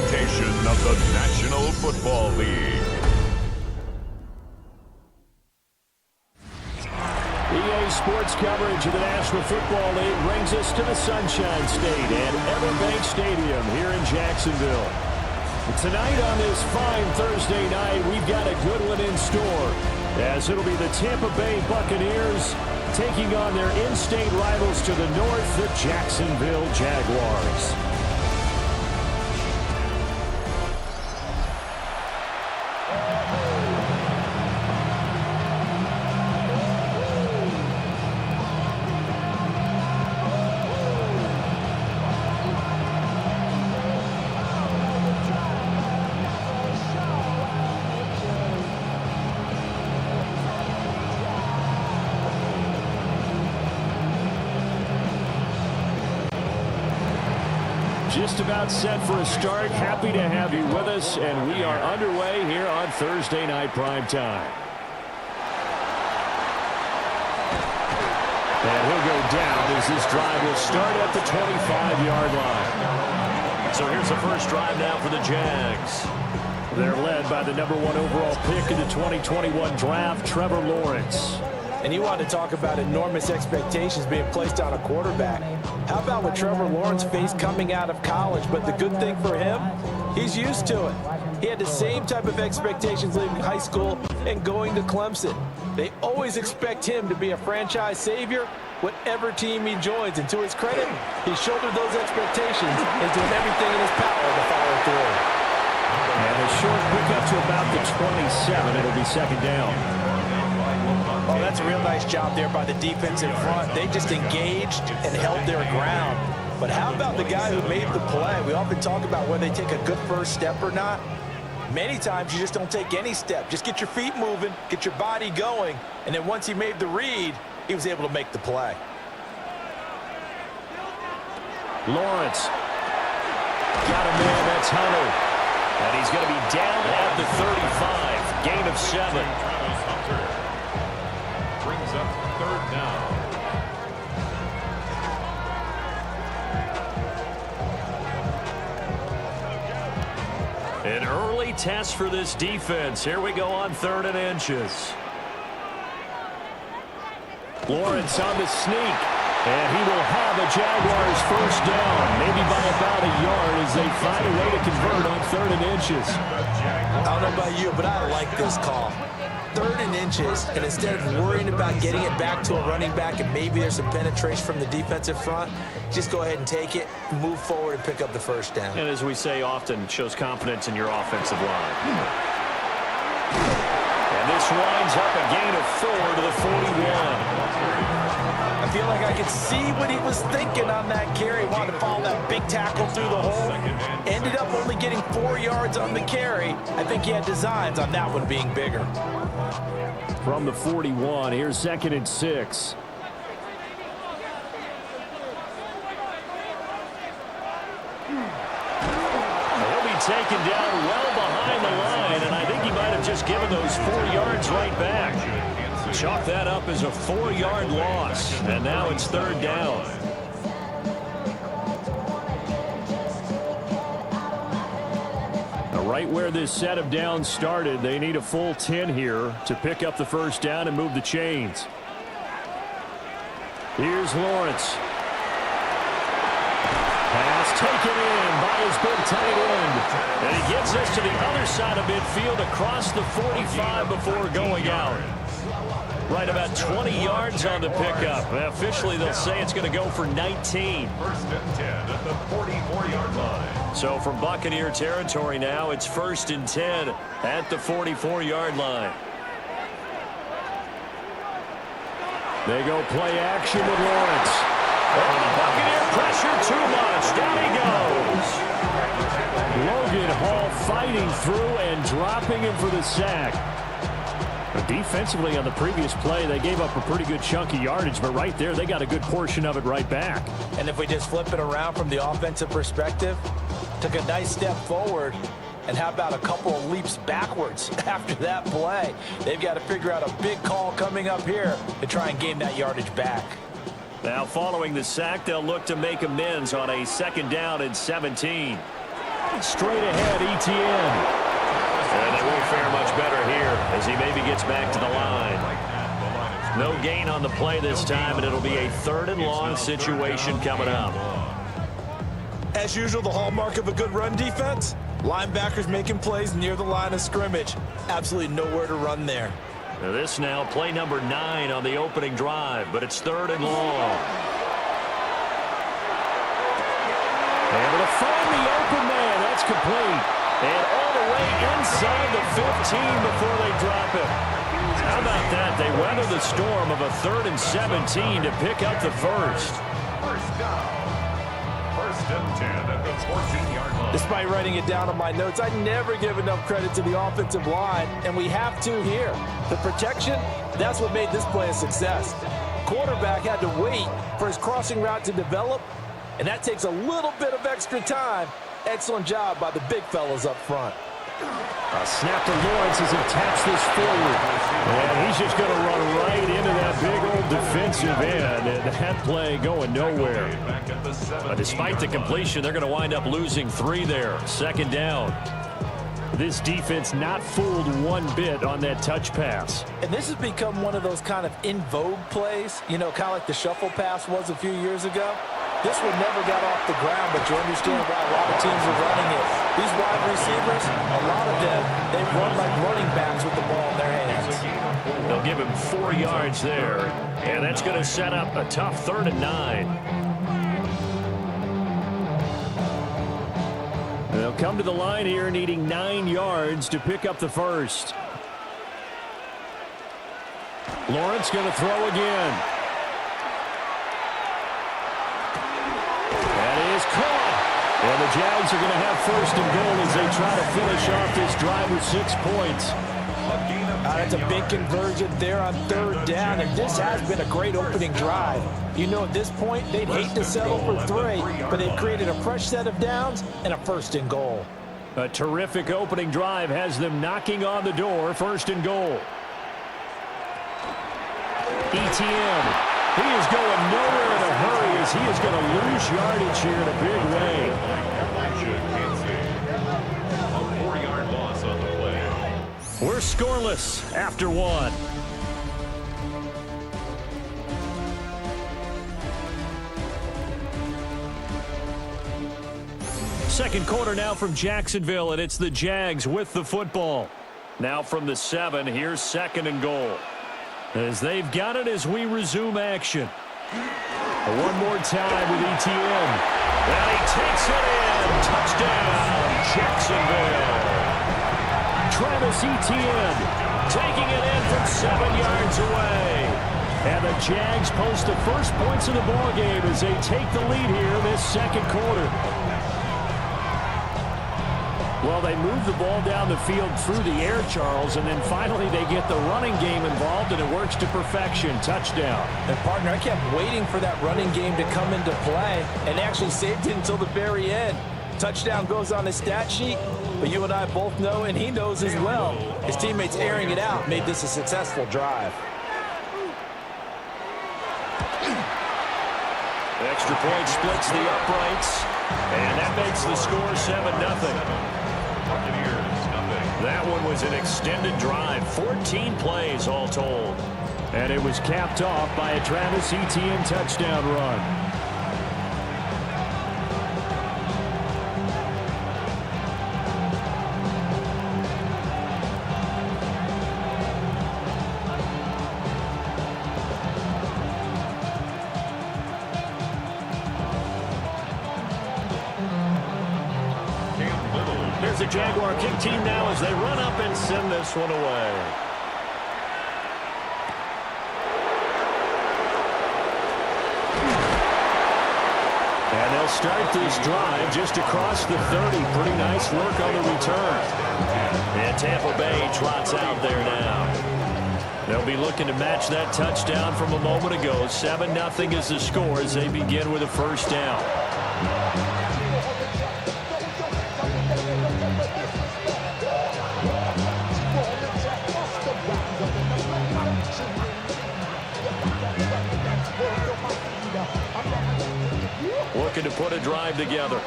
presentation of the National Football League. EA Sports coverage of the National Football League brings us to the Sunshine State and Everbank Stadium here in Jacksonville. Tonight on this fine Thursday night, we've got a good one in store, as it'll be the Tampa Bay Buccaneers taking on their in-state rivals to the north, the Jacksonville Jaguars. Just about set for a start. Happy to have you with us, and we are underway here on Thursday Night Primetime. And he'll go down as this drive will start at the 25-yard line. So here's the first drive now for the Jags. They're led by the #1 overall pick in the 2021 draft, Trevor Lawrence. And you want to talk about enormous expectations being placed on a quarterback. How about what Trevor Lawrence faced coming out of college? But the good thing for him, he's used to it. He had the same type of expectations leaving high school and going to Clemson. They always expect him to be a franchise savior, whatever team he joins. And to his credit, he shouldered those expectations and doing everything in his power to follow through. And a short pickup to about the 27. It'll be second down. Oh, that's a real nice job there by the defense in front. They just engaged and held their ground. But how about the guy who made the play? We often talk about whether they take a good first step or not. Many times you just don't take any step. Just get your feet moving, get your body going, and then once he made the read, he was able to make the play. Lawrence. Got a man, that's Hunter. And he's going to be down at the 35. Gain of 7. Brings up third down. An early test for this defense. Here we go on 3rd and inches. Lawrence on the sneak. And he will have a Jaguars first down, maybe by about a yard as they find a way to convert on 3rd and inches. I don't know about you, but I like this call. 3rd and inches, and instead of worrying about getting it back to a running back and maybe there's some penetration from the defensive front, just go ahead and take it, move forward, and pick up the first down. And as we say often, shows confidence in your offensive line. And this winds up a gain of 4 to the 41. I feel like I could see what he was thinking on that carry. Wanted to follow that big tackle through the hole. Ended up only getting 4 yards on the carry. I think he had designs on that one being bigger. From the 41, here's 2nd and 6. He'll be taken down well behind the line, and I think he might have just given those 4 yards right back. Chalk that up as a 4-yard loss, and now it's 3rd down. Right where this set of downs started, they need a full 10 here to pick up the first down and move the chains. Here's Lawrence. Pass taken in by his big tight end. And he gets us to the other side of midfield across the 45 before going out. Right about 20 yards on the pickup. Officially, they'll say it's going to go for 19. 1st and 10 at the 44-yard line. So from Buccaneer territory now, it's 1st and 10 at the 44-yard line. They go play action with Lawrence. Oh, the Buccaneer pressure too much. Down he goes. Logan Hall fighting through and dropping him for the sack. But defensively on the previous play, they gave up a pretty good chunk of yardage, but right there, they got a good portion of it right back. And if we just flip it around from the offensive perspective, took a nice step forward, and how about a couple of leaps backwards after that play? They've got to figure out a big call coming up here to try and gain that yardage back. Now following the sack, they'll look to make amends on a 2nd down and 17. right straight ahead, Etienne. And they won't fare much better here as he maybe gets back to the line. No gain on the play this time, and it'll be a 3rd and long situation coming up. As usual, the hallmark of a good run defense, linebackers making plays near the line of scrimmage. Absolutely nowhere to run there. This now play number 9 on the opening drive, but it's 3rd and long. Able to find the open man. That's complete. And all the way inside the 15 before they drop it. How about that? They weather the storm of a 3rd and 17 to pick up the first. First down. 1st and 10 at the 14-yard line. Despite writing it down on my notes, I never give enough credit to the offensive line, and we have to here. The protection, that's what made this play a success. Quarterback had to wait for his crossing route to develop, and that takes a little bit of extra time. Excellent job by the big fellas up front. A snap to Lawrence as he taps this forward. And he's just going to run right into that big old defensive end. And that play going nowhere. Despite the completion, they're going to wind up losing 3 there. 2nd down. This defense not fooled one bit on that touch pass. And this has become one of those kind of in vogue plays, you know, kind of like the shuffle pass was a few years ago. This one never got off the ground, but you understand why a lot of teams are running it. These wide receivers, a lot of them, they run like running backs with the ball in their hands. They'll give him 4 yards there, and that's going to set up a tough 3rd and 9. They'll come to the line here needing 9 yards to pick up the first. Lawrence going to throw again. That is caught. And the Jags are going to have 1st and goal as they try to finish off this drive with 6 points. That's a big conversion there on 3rd down, and this has been a great opening drive. You know, at this point, they'd hate to settle for 3, but they've created a fresh set of downs and a 1st and goal. A terrific opening drive has them knocking on the door. 1st and goal. Etienne. He is going nowhere in a hurry as he is going to lose yardage here in a big way. A 4-yard loss on the play. We're scoreless after 1. Second quarter now from Jacksonville, and it's the Jags with the football. Now from the 7, here's 2nd and goal. As they've got it as we resume action. One more time with Etienne. And he takes it in. Touchdown, Jacksonville. Travis Etienne taking it in from 7 yards away. And the Jags post the first points of the ballgame as they take the lead here this 2nd quarter. Well, they move the ball down the field through the air, Charles, and then finally they get the running game involved, and it works to perfection. Touchdown. And, partner, I kept waiting for that running game to come into play and actually saved it until the very end. Touchdown goes on his stat sheet, but you and I both know, and he knows as well, his teammates airing it out made this a successful drive. The extra point splits the uprights, and that makes the score 7-0. That one was an extended drive, 14 plays all told. And it was capped off by a Travis Etienne touchdown run. There's the Jaguar kick team now as they run up and send this one away. And they'll start this drive just across the 30. Pretty nice work on the return. And Tampa Bay trots out there now. They'll be looking to match that touchdown from a moment ago. 7-0 is the score as they begin with a first down. Looking to put a drive together.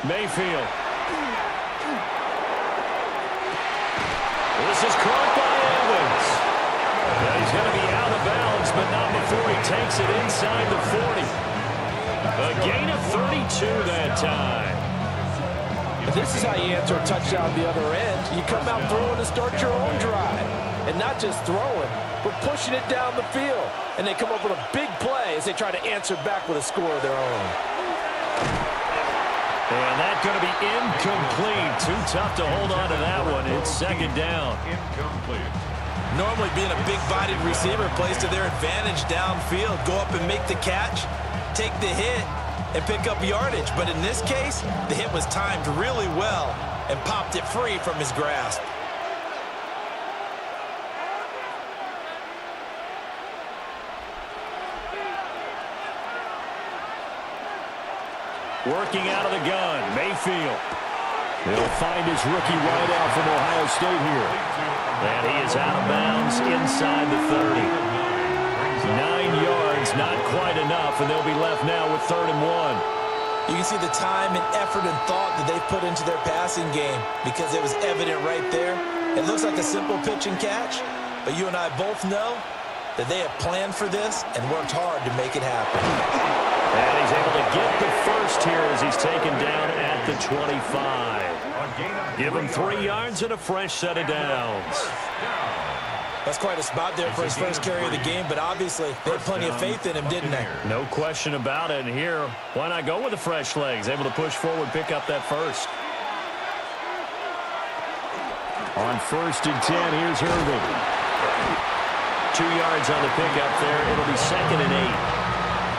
Mayfield. This is caught by Evans. He's going to be out of bounds, but not before he takes it inside the 40. A gain of 32 that time. This is how you answer a touchdown the other end. You come out throwing to start your own drive. And not just throwing, but pushing it down the field. And they come up with a big play as they try to answer back with a score of their own. And that's going to be incomplete. Too tough to hold on to that one. It's second down. Incomplete. Normally being a big-bodied receiver plays to their advantage downfield. Go up and make the catch, take the hit, and pick up yardage. But in this case, the hit was timed really well and popped it free from his grasp. Working out of the gun, Mayfield. He'll find his rookie wideout from Ohio State here. And he is out of bounds inside the 30. 9 yards, not quite enough, and they'll be left now with 3rd and 1. You can see the time and effort and thought that they put into their passing game because it was evident right there. It looks like a simple pitch and catch, but you and I both know that they have planned for this and worked hard to make it happen. And he's able to get the first here as he's taken down at the 25. Give him 3 yards and a fresh set of downs. That's quite a spot there for his first carry of the game, but obviously they had plenty of faith in him, didn't they? No question about it. And here, why not go with the fresh legs? Able to push forward, pick up that first. On 1st and 10, here's Irving. 2 yards on the pickup there. It'll be 2nd and 8.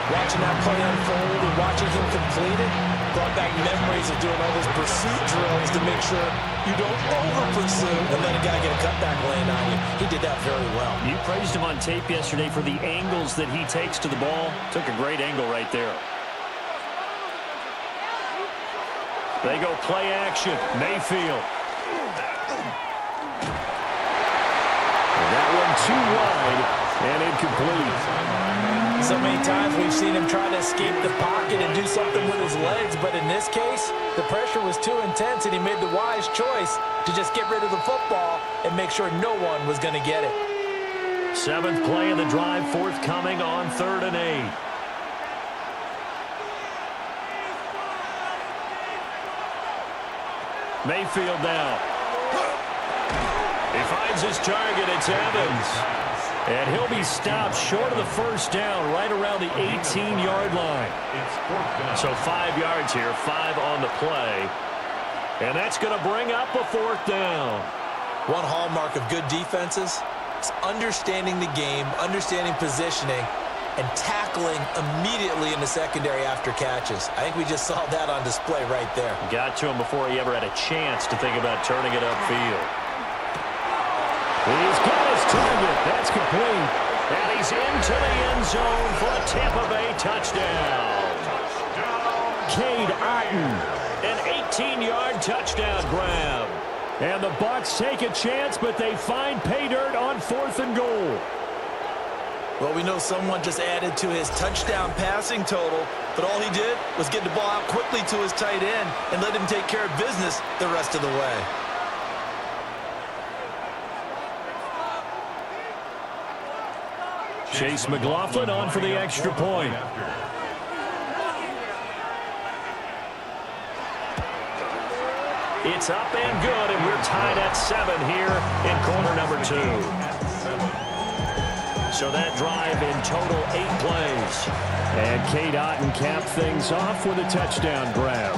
Watching that play unfold and watching him complete it brought back memories of doing all those pursuit drills to make sure you don't over-pursue and let a guy get a cutback lane on you. He did that very well. You praised him on tape yesterday for the angles that he takes to the ball. Took a great angle right there. They go play action. Mayfield. That one too wide and incomplete. So many times we've seen him try to escape the pocket and do something with his legs, but in this case, the pressure was too intense and he made the wise choice to just get rid of the football and make sure no one was going to get it. 7th play of the drive forthcoming on 3rd and 8. Mayfield now. He finds his target. It's Evans. And he'll be stopped short of the first down right around the 18-yard line. So 5 yards here, 5 on the play. And that's going to bring up a 4th down. One hallmark of good defenses is understanding the game, understanding positioning, and tackling immediately in the secondary after catches. I think we just saw that on display right there. Got to him before he ever had a chance to think about turning it upfield. He's got his target. That's complete. And he's into the end zone for a Tampa Bay touchdown. Cade Otton. An 18-yard touchdown grab. And the Bucs take a chance, but they find pay dirt on 4th and goal. Well, we know someone just added to his touchdown passing total, but all he did was get the ball out quickly to his tight end and let him take care of business the rest of the way. Chase McLaughlin on for the extra point. It's up and good, and we're tied at 7 here in quarter number 2. So that drive in total 8 plays. And Cade Otton capped things off with a touchdown grab.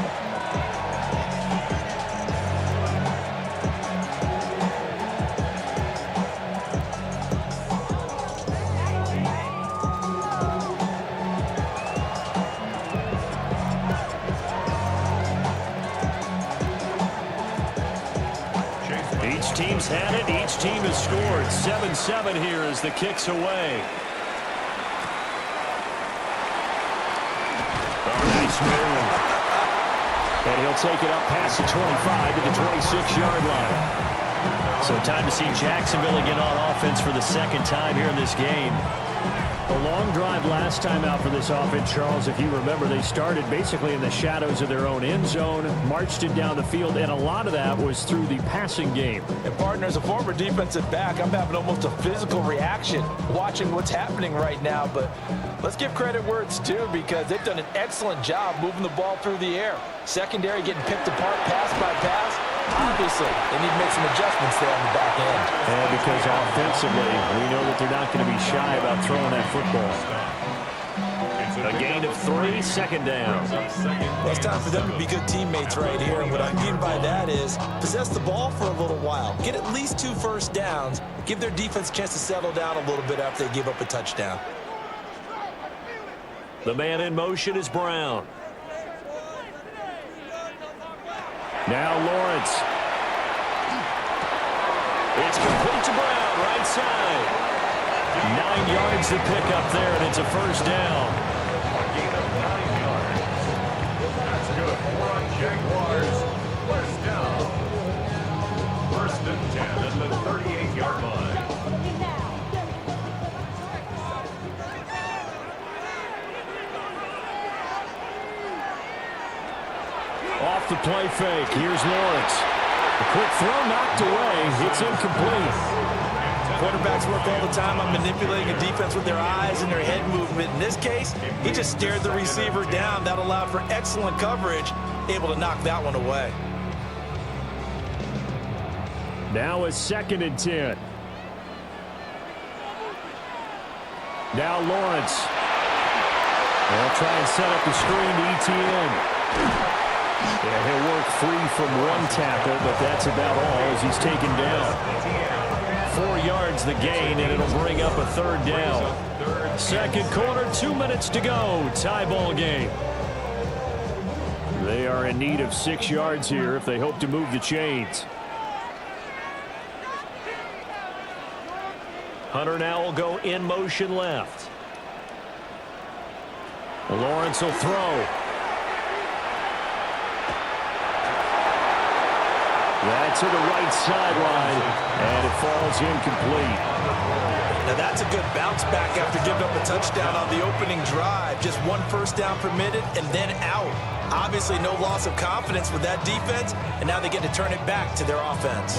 Each team's had it. Each team has scored. 7-7 here as the kick's away. Oh, nice move. And he'll take it up past the 25 to the 26-yard line. So time to see Jacksonville again on offense for the 2nd time here in this game. A long drive last time out for this offense, Charles. If you remember, they started basically in the shadows of their own end zone, marched it down the field, and a lot of that was through the passing game. And partner, as a former defensive back, I'm having almost a physical reaction watching what's happening right now. But let's give credit where it's due, because they've done an excellent job moving the ball through the air. Secondary getting picked apart pass by pass. Obviously, they need to make some adjustments there on the back end. And because offensively, we know that they're not going to be shy about throwing that football. A gain of 3, second down. Well, it's time for them to be good teammates right here. And what I mean by that is possess the ball for a little while. Get at least 2 first downs. Give their defense a chance to settle down a little bit after they give up a touchdown. The man in motion is Brown. Now Lawrence. It's complete to Brown, right side. 9 yards to pick up there, and it's a first down. A gain of 9 yards. That's good. 4 on Jaguars. First down. First and 10 at the 38-yard line. Off the play fake. Here's Lawrence. A quick throw knocked away. It's incomplete. Quarterbacks work all the time on manipulating a defense with their eyes and their head movement. In this case, he just stared the receiver down. That allowed for excellent coverage, able to knock that one away. Now a 2nd and 10. Now Lawrence. They'll try and set up the screen to ETN. And he'll work free from one tackle, but that's about all as he's taken down. 4 yards the gain, and it'll bring up a 3rd down. Second quarter, 2 minutes to go. Tie ball game. They are in need of 6 yards here if they hope to move the chains. Hunter now will go in motion left. Lawrence will throw. That's to the right sideline, and it falls incomplete. Now that's a good bounce back after giving up a touchdown on the opening drive. Just 1 first down permitted and then out. Obviously no loss of confidence with that defense, and now they get to turn it back to their offense.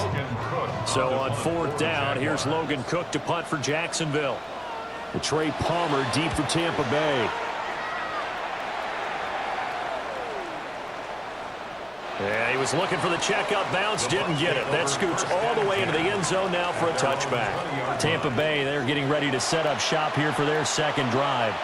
So on 4th down, here's Logan Cook to punt for Jacksonville. Trey Palmer deep for Tampa Bay. Yeah, he was looking for the checkup bounce, didn't get it. That scoots all the way into the end zone now for a touchback. Tampa Bay, they're getting ready to set up shop here for their 2nd drive.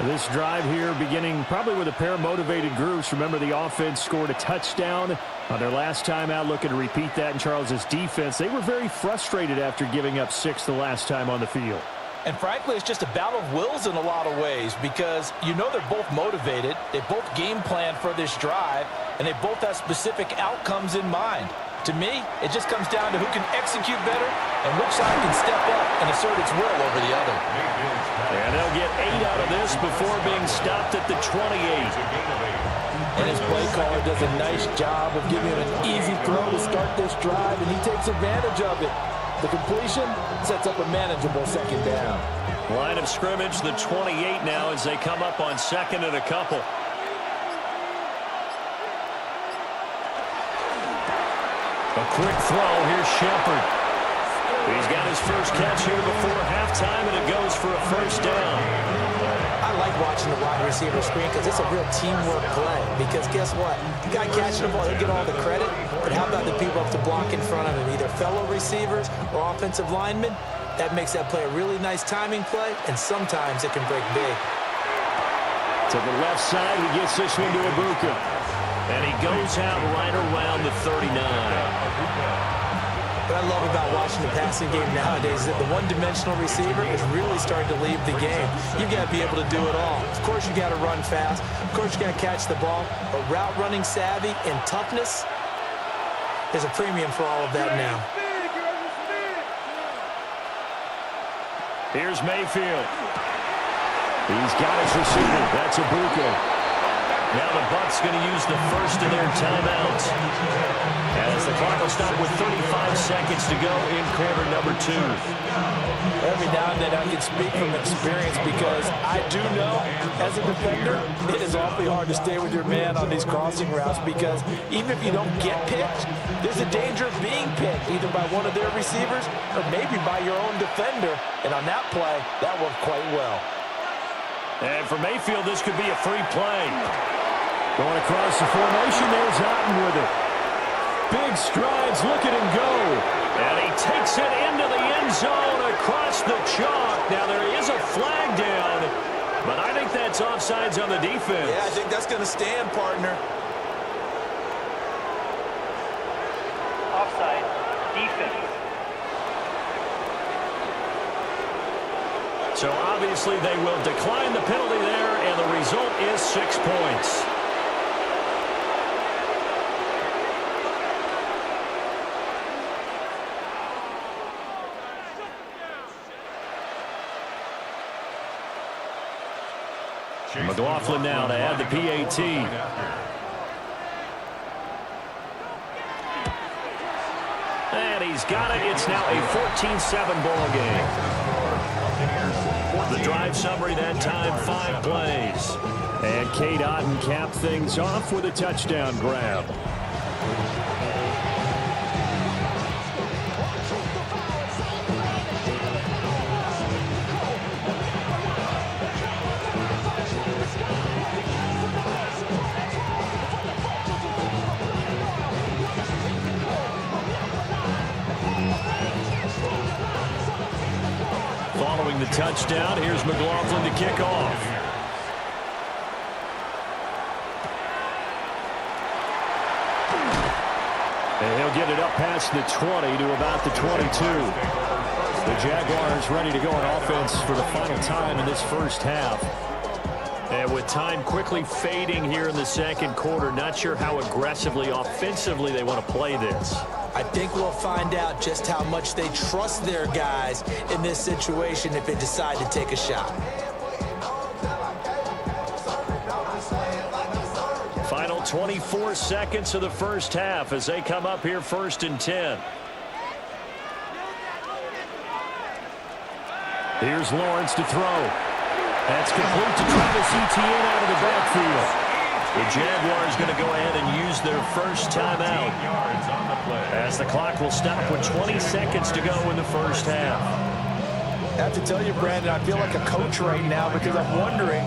This drive here beginning probably with a pair of motivated groups. Remember, the offense scored a touchdown on their last time out, looking to repeat that in Charles's defense. They were very frustrated after giving up 6 the last time on the field. And frankly, it's just a battle of wills in a lot of ways, because you know they're both motivated, they both game plan for this drive, and they both have specific outcomes in mind. To me, it just comes down to who can execute better and which side can step up and assert its will over the other. And they'll get 8 out of this before being stopped at the 28. And his play caller does a nice job of giving him an easy throw to start this drive, and he takes advantage of it. The completion sets up a manageable 2nd down. Line of scrimmage, the 28 now as they come up on 2nd and a couple. A quick throw. Here's Shepard. He's got his first catch here before halftime, and it goes for a first down. I like watching the wide receiver screen because it's a real teamwork play. Because guess what? The guy catching the ball, he'll get all the credit. But how about the people up to block in front of him? Either fellow receivers or offensive linemen. That makes that play a really nice timing play, and sometimes it can break big. To the left side, he gets this one to Ibuka. And he goes out right around the 39. What I love about watching the passing game nowadays is that the one-dimensional receiver is really starting to leave the game. You've got to be able to do it all. Of course, you got to run fast. Of course, you got to catch the ball. But route running savvy and toughness, there's a premium for all of that now. Here's Mayfield. He's got his receiver. That's Ibuka. Now the Bucs going to use the first of their timeouts, as the clock will stop with 35 seconds to go in quarter number 2. Every now and then I can speak from experience because I do know, as a defender, it is awfully hard to stay with your man on these crossing routes because even if you don't get picked, there's a danger of being picked either by one of their receivers or maybe by your own defender. And on that play, that worked quite well. And for Mayfield, this could be a free play. Going across the formation, there's Otten with it. Big strides, look at him go. And he takes it into the end zone across the chalk. Now there is a flag down, but I think that's offsides on the defense. Yeah, I think that's going to stand, partner. Offside, defense. So obviously they will decline the penalty there, and the result is 6 points. McLaughlin now to add the PAT. And he's got it. It's now a 14-7 ball game. The drive summary that time, 5 plays. And Cade Otten capped things off with a touchdown grab. Following the touchdown, here's McLaughlin to kick off. And he'll get it up past the 20 to about the 22. The Jaguars ready to go on offense for the final time in this first half. And with time quickly fading here in the second quarter, not sure how aggressively, offensively they want to play this. I think we'll find out just how much they trust their guys in this situation if they decide to take a shot. Final 24 seconds of the first half as they come up here 1st and 10. Here's Lawrence to throw. That's complete to Travis Etienne out of the backfield. The Jaguars going to go ahead and use their first timeout as the clock will stop with 20 seconds to go in the first half. I have to tell you, Brandon, I feel like a coach right now because I'm wondering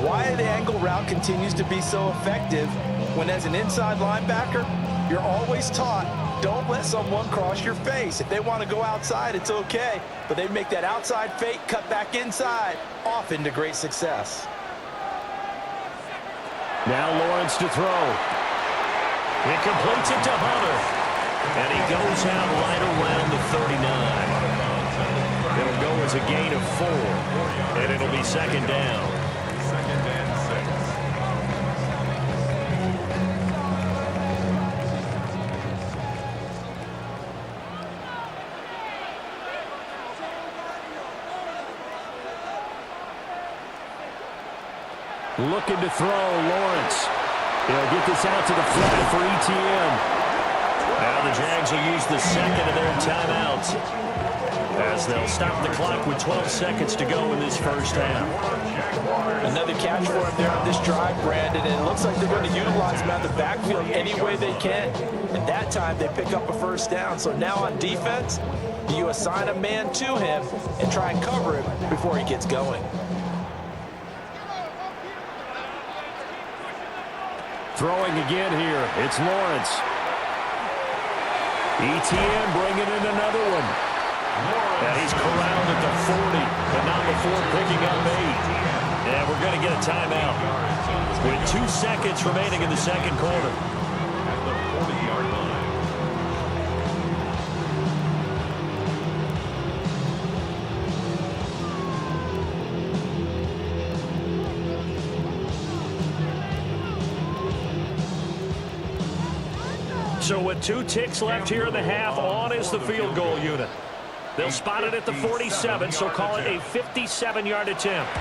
why the angle route continues to be so effective when, as an inside linebacker, you're always taught, don't let someone cross your face. If they want to go outside, it's okay. But they make that outside fake, cut back inside, often to great success. Now Lawrence to throw. He completes it to Hunter. And he goes out right around the 39. It'll go as a gain of 4. And it'll be 2nd down. Looking to throw, Lawrence. He'll get this out to the flat for Etienne. Now the Jags will use the second of their timeouts as they'll stop the clock with 12 seconds to go in this first half. Another catch for him there on this drive, Brandon, and it looks like they're going to utilize him out of the backfield any way they can. And that time they pick up a first down. So now on defense, you assign a man to him and try and cover him before he gets going. Throwing again here. It's Lawrence. Etienne bringing in another one. And he's corralled at the 40, but not before picking up 8. And we're going to get a timeout with 2 seconds remaining in the second quarter. At the 40-yard line. So with 2 ticks left here in the half, on is the field goal unit. They'll spot it at the 47, so call it a 57-yard attempt.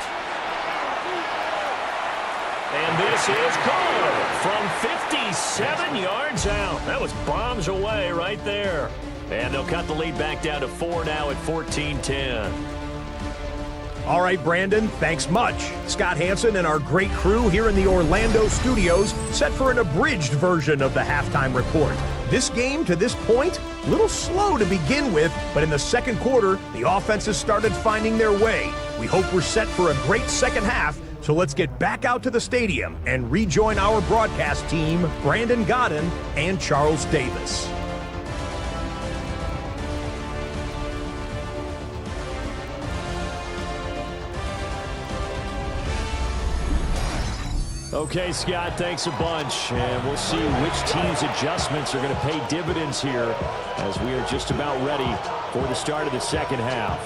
And And this is good from 57 yards out. That was bombs away right there. And they'll cut the lead back down to 4 now at 14-10. All right, Brandon, thanks much. Scott Hansen and our great crew here in the Orlando studios set for an abridged version of the halftime report. This game, to this point, a little slow to begin with, but in the second quarter, the offenses started finding their way. We hope we're set for a great second half, so let's get back out to the stadium and rejoin our broadcast team, Brandon Godden and Charles Davis. Okay, Scott, thanks a bunch. And we'll see which team's adjustments are going to pay dividends here as we are just about ready for the start of the second half.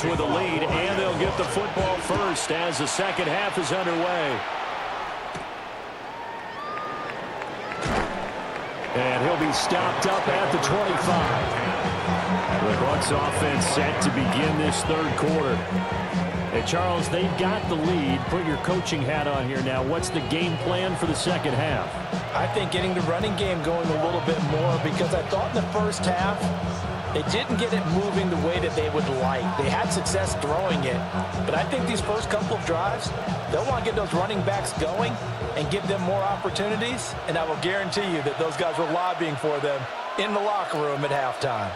With the lead, and they'll get the football first as the second half is underway. And he'll be stopped up at the 25. The Bucs offense set to begin this third quarter. Hey, Charles, they've got the lead. Put your coaching hat on here now. What's the game plan for the second half? I think getting the running game going a little bit more, because I thought in the first half they didn't get it moving the way that they would like. They had success throwing it, but I think these first couple of drives, they'll want to get those running backs going and give them more opportunities, and I will guarantee you that those guys were lobbying for them in the locker room at halftime.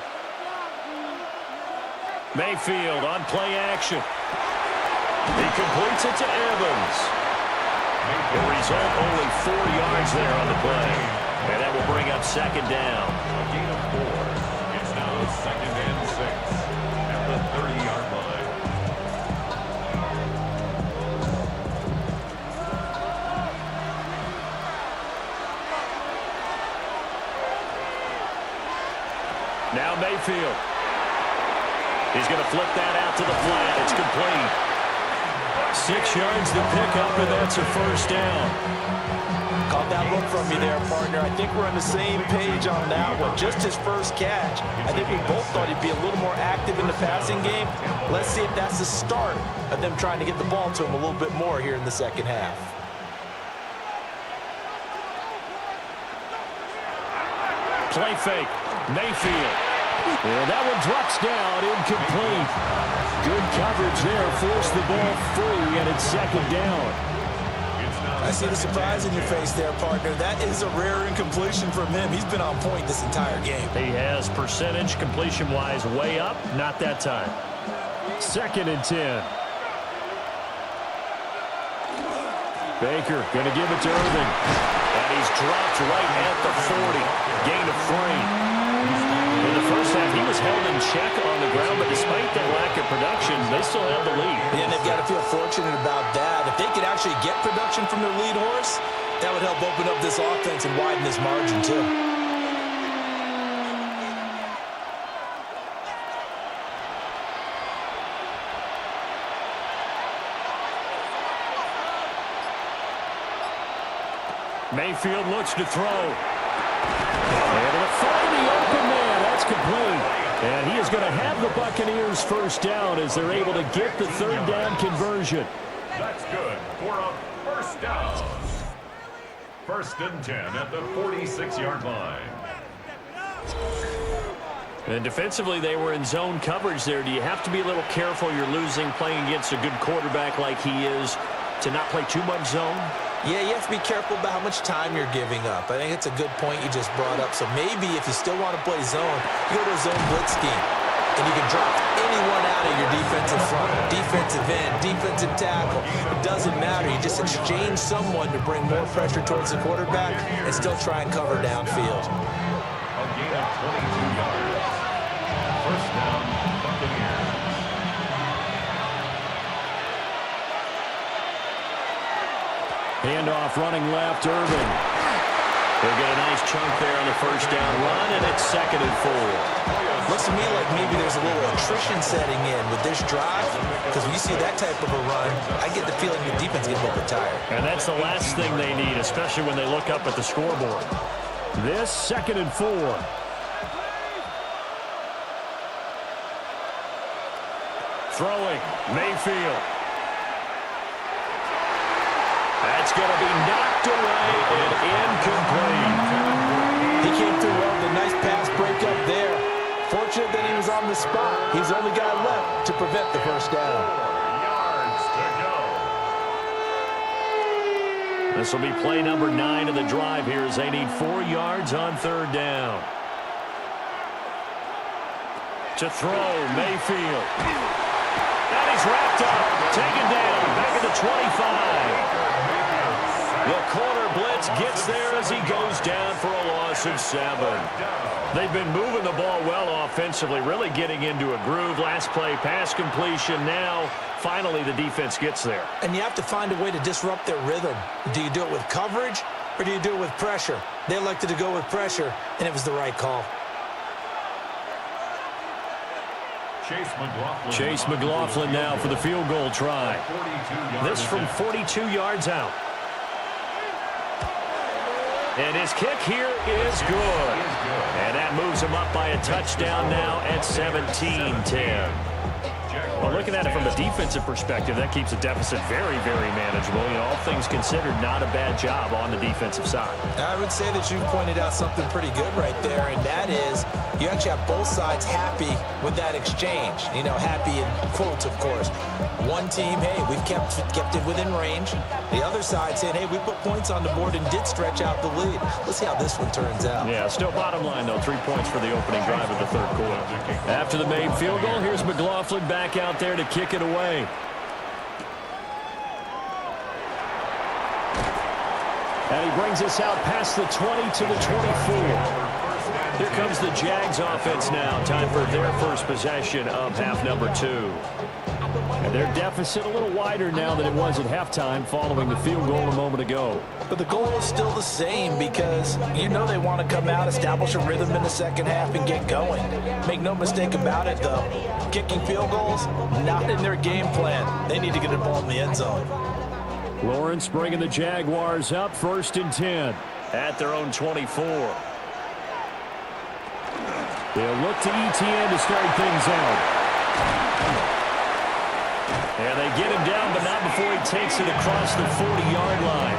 Mayfield on play action. He completes it to Evans. The result, only 4 yards there on the play, and that will bring up second down. A gain of 4. Second and 6 at the 30-yard line. Now Mayfield. He's going to flip that out to the flat. It's complete. 6 yards to pick up, and that's a first down. Caught that look from you there, partner. I think we're on the same page on that one. Just his first catch. I think we both thought he'd be a little more active in the passing game. Let's see if that's the start of them trying to get the ball to him a little bit more here in the second half. Play fake. Mayfield. Well, that one drops down, incomplete. Good coverage there. Forced the ball free, and it's second down. I see the surprise in your face there, partner. That is a rare incompletion from him. He's been on point this entire game. He has percentage completion-wise way up. Not that time. Second and 10. Baker going to give it to Irvin. And he's dropped right at the 40. Gain of 3. In the first half, he was held in check on the ground, but despite that lack of production, they still have the lead. Yeah, and they've got to feel fortunate about that. If they could actually get production from their lead horse, that would help open up this offense and widen this margin, too. Mayfield looks to throw. Able to find the open man. That's complete. And he is going to have the Buccaneers first down as they're able to get the third down conversion. That's good for a first down. First and 10 at the 46-yard line. And defensively, they were in zone coverage there. Do you have to be a little careful? You're losing playing against a good quarterback like he is to not play too much zone? Yeah, you have to be careful about how much time you're giving up. I think it's a good point you just brought up. So maybe if you still want to play zone, you go to a zone blitz scheme. And you can drop anyone out of your defensive front, defensive end, defensive tackle. It doesn't matter. You just exchange someone to bring more pressure towards the quarterback and still try and cover downfield. A gain of 22 yards. First down, Buccaneers. Handoff running left, Irvin. They'll get a nice chunk there on the first down run, and it's 2nd and 4. Looks to me like maybe there's a little attrition setting in with this drive, because when you see that type of a run, I get the feeling the defense gets a little bit tired. And that's the last thing they need, especially when they look up at the scoreboard. This 2nd and 4. Throwing, Mayfield. That's going to be knocked away and incomplete. He came through well with a nice pass breakup there. Fortunate that he was on the spot. He's the only guy left to prevent the first down. 4 yards to go. This will be play number 9 of the drive here as they need 4 yards on 3rd down. To throw, Mayfield. And he's wrapped up, taken down, back at the 25. The corner blitz gets there as he goes down for a loss of 7. They've been moving the ball well offensively, really getting into a groove. Last play, pass completion. Now, finally, the defense gets there. And you have to find a way to disrupt their rhythm. Do you do it with coverage, or do you do it with pressure? They elected to go with pressure, and it was the right call. Chase McLaughlin now for the field goal try. This from 42 yards out. And his kick here is good. And that moves him up by a touchdown now at 17-10. Well, looking at it from a defensive perspective, that keeps the deficit very, very manageable. You know, all things considered, not a bad job on the defensive side. I would say that you pointed out something pretty good right there, and that is you actually have both sides happy with that exchange. You know, happy in quotes, of course. One team, hey, we've kept it within range. The other side saying, hey, we put points on the board and did stretch out the lead. Let's see how this one turns out. Yeah, still bottom line, though, 3 points for the opening drive of the 3rd quarter. After the made field goal, here's McLaughlin back out there to kick it away. And he brings us out past the 20 to the 24. Here comes the Jags offense now. Time for their first possession of half number 2. And their deficit a little wider now than it was at halftime following the field goal a moment ago. But the goal is still the same because you know they want to come out, establish a rhythm in the second half, and get going. Make no mistake about it, though. Kicking field goals, not in their game plan. They need to get the ball in the end zone. Lawrence bringing the Jaguars up 1st and 10 at their own 24. They'll look to ETN to start things out. And they get him down, but not before he takes it across the 40-yard line.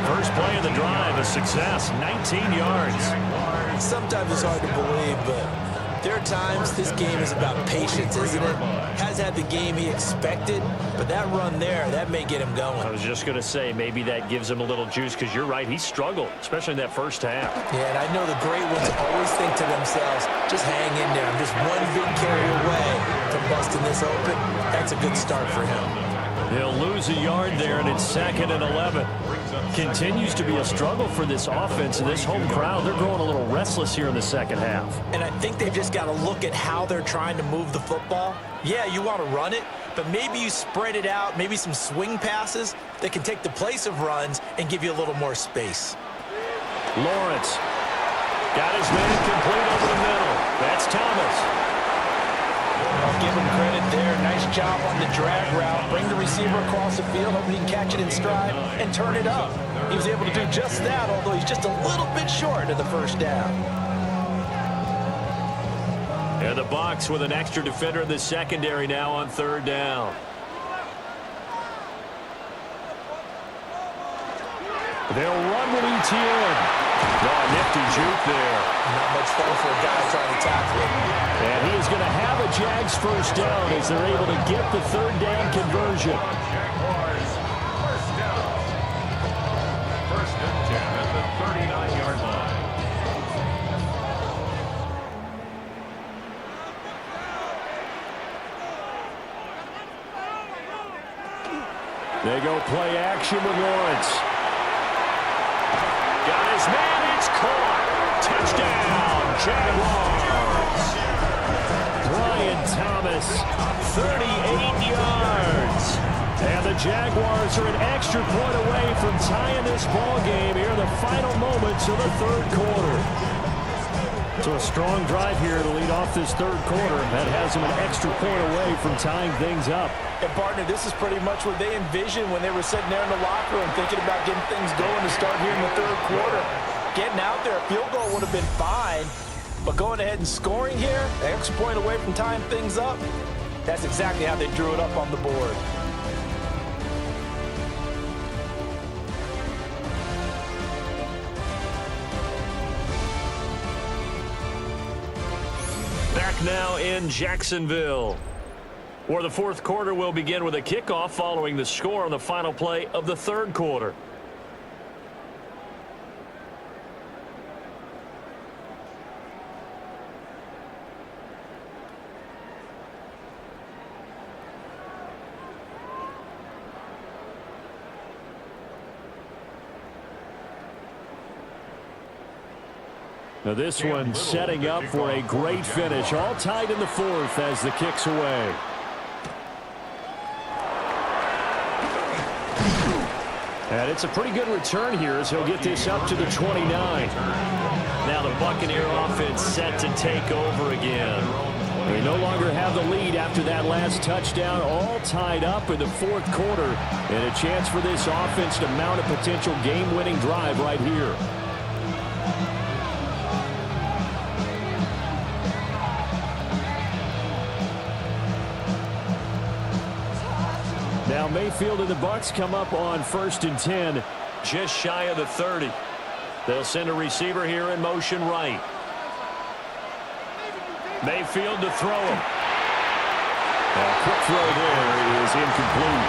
First play of the drive, a success, 19 yards. Sometimes it's hard to believe, but there are times this game is about patience, isn't it? Has had the game he expected, but that run there, that may get him going. I was just going to say, maybe that gives him a little juice, because you're right, he struggled, especially in that first half. Yeah, and I know the great ones always think to themselves, just hang in there. I'm just one big carry away from busting this open. That's a good start for him. He'll lose a yard there, and it's 2nd and 11. Continues to be a struggle for this offense and this home crowd. They're growing a little restless here in the second half. And I think they've just got to look at how they're trying to move the football. Yeah, you want to run it, but maybe you spread it out, maybe some swing passes that can take the place of runs and give you a little more space. Lawrence got his man complete over the middle. That's Thomas. I'll give him credit there. Nice job on the drag route. Bring the receiver across the field, hoping he can catch it in stride and turn it up. He was able to do just that, although he's just a little bit short of the first down. And the Bucs with an extra defender in the secondary now on 3rd down. They'll run with ETN. Oh, nifty juke there. Not much fun for a guy trying to tackle him. And he is going to have a Jags first down as they're able to get the 3rd down conversion. Jaguars, first down. 1st and 10 at the 39-yard line. They go play action with Lawrence. Got his man, it's caught. Touchdown, Jaguars. Brian Thomas, 38 yards. And the Jaguars are an extra point away from tying this ball game here in the final moments of the third quarter. So a strong drive here to lead off this third quarter. That has them an extra point away from tying things up. And, partner, this is pretty much what they envisioned when they were sitting there in the locker room thinking about getting things going to start here in the third quarter. Getting out there, a field goal would have been fine. But going ahead and scoring here, an extra point away from tying things up, that's exactly how they drew it up on the board. Back now in Jacksonville, where the fourth quarter will begin with a kickoff following the score on the final play of the third quarter. Now this one setting up for a great finish. All tied in the fourth as the kick's away. And it's a pretty good return here as he'll get this up to the 29. Now the Buccaneer offense set to take over again. They no longer have the lead after that last touchdown. All tied up in the fourth quarter. And a chance for this offense to mount a potential game-winning drive right here. Now Mayfield and the Bucs come up on 1st and 10, just shy of the 30. They'll send a receiver here in motion right. Mayfield to throw him. A quick throw there is incomplete.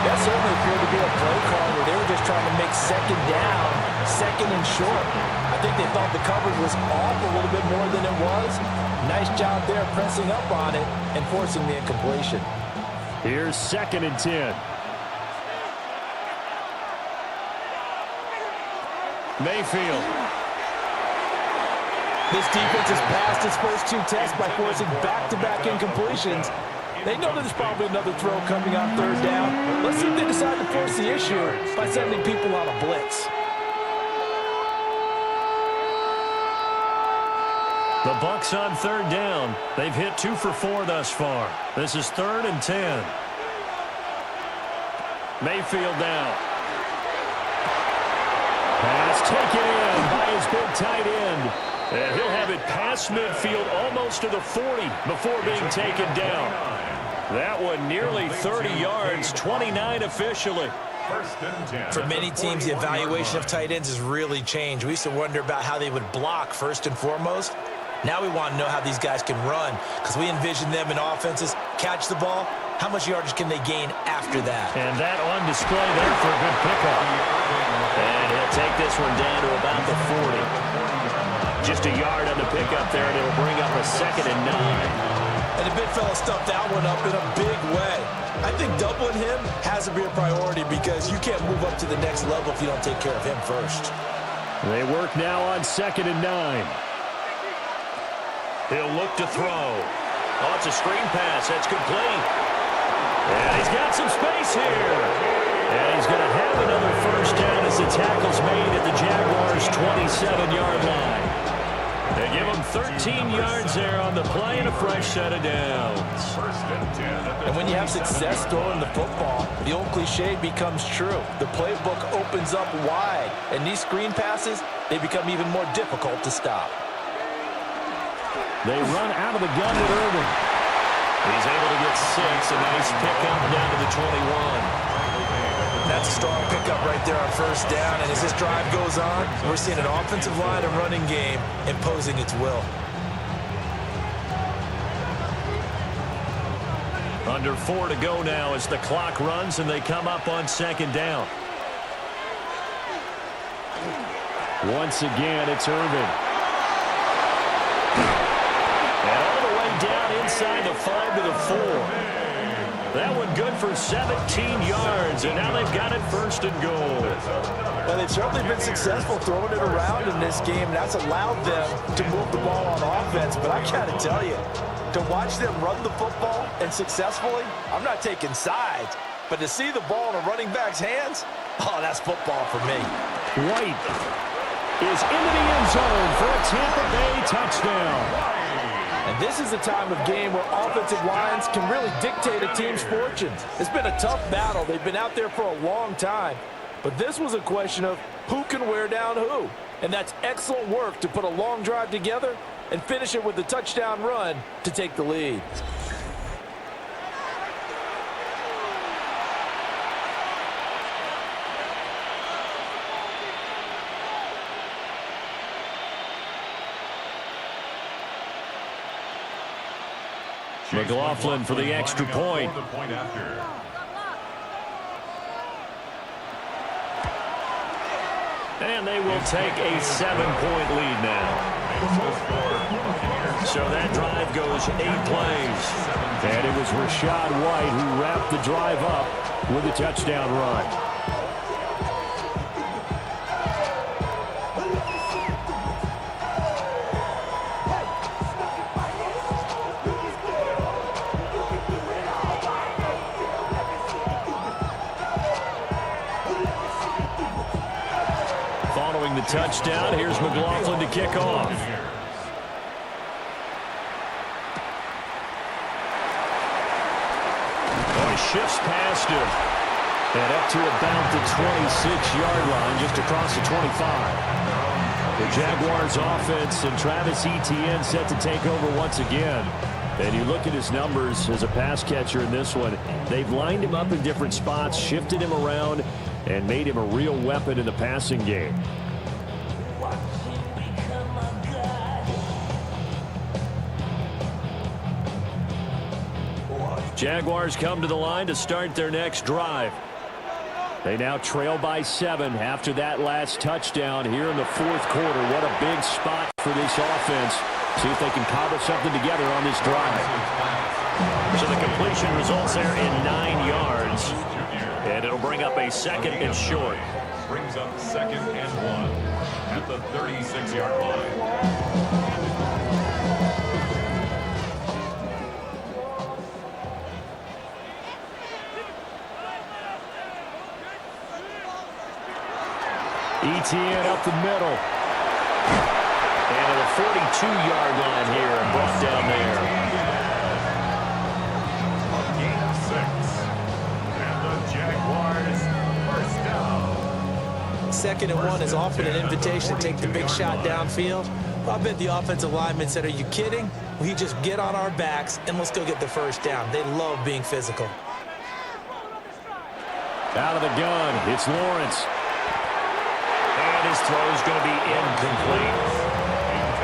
That certainly appeared to be a play call where they were just trying to make second down, second and short. I think they thought the coverage was off a little bit more than it was. Nice job there pressing up on it and forcing the incompletion. Here's 2nd and 10. Mayfield. This defense has passed its first two tests by forcing back-to-back incompletions. They know there's probably another throw coming on third down. Let's see if they decide to force the issue by sending people on a blitz. The Bucs on third down. They've hit 2 for 4 thus far. This is 3rd and 10. Mayfield now. Pass taken in by his big tight end. And he'll have it past midfield almost to the 40 before being taken down. That one nearly 30 yards, 29 officially. For many teams, the evaluation of tight ends has really changed. We used to wonder about how they would block first and foremost. Now we want to know how these guys can run because we envision them in offenses catch the ball. How much yardage can they gain after that? And that on display there for a good pickup. And he'll take this one down to about the 40. Just a yard on the pickup there, and it'll bring up a 2nd and 9. And the big fella stuffed that one up in a big way. I think doubling him has to be a priority because you can't move up to the next level if you don't take care of him first. They work now on 2nd and 9. He'll look to throw. Oh, it's a screen pass. That's complete. And he's got some space here. And he's going to have another first down as the tackle's made at the Jaguars' 27-yard line. They give him 13 yards there on the play and a fresh set of downs. And when you have success throwing the football, the old cliche becomes true. The playbook opens up wide, and these screen passes, they become even more difficult to stop. They run out of the gun with Irvin. He's able to get 6, a nice pickup down to the 21. That's a strong pickup right there on first down, and as this drive goes on, we're seeing an offensive line and running game imposing its will. Under 4 to go now as the clock runs and they come up on 2nd down. Once again, it's Irvin. And all the way down inside the 5 to the 4. That one good for 17 yards, and now they've got it 1st and goal. Well, they've certainly been successful throwing it around in this game, and that's allowed them to move the ball on offense. But I got to tell you, to watch them run the football and successfully, I'm not taking sides. But to see the ball in a running back's hands, oh, that's football for me. White is into the end zone for a Tampa Bay touchdown. And this is a time of game where offensive lines can really dictate a team's fortunes. It's been a tough battle. They've been out there for a long time. But this was a question of who can wear down who. And that's excellent work to put a long drive together and finish it with a touchdown run to take the lead. McLaughlin for the extra point. And they will take a 7-point lead now. So that drive goes 8 plays. And it was Rachaad White who wrapped the drive up with a touchdown run. Following the touchdown, here's McLaughlin to kick off. Shifts past him. And up to about the 26-yard line, just across the 25. The Jaguars offense and Travis Etienne set to take over once again. And you look at his numbers as a pass catcher in this one. They've lined him up in different spots, shifted him around, and made him a real weapon in the passing game. Jaguars come to the line to start their next drive. They now trail by 7 after that last touchdown here in the fourth quarter. What a big spot for this offense. See if they can cobble something together on this drive. So the completion results there in 9 yards. And it'll bring up a second and short. Brings up 2nd and 1 at the 36-yard line. Etienne up the middle. And at the 42-yard line here and brought down there. A gain of 6. And the Jaguars first down. 2nd and 1 is often an invitation to take the big shot downfield. I bet the offensive linemen said, are you kidding? We just get on our backs and let's go get the first down. They love being physical. Out of the gun, it's Lawrence. And his throw is going to be incomplete.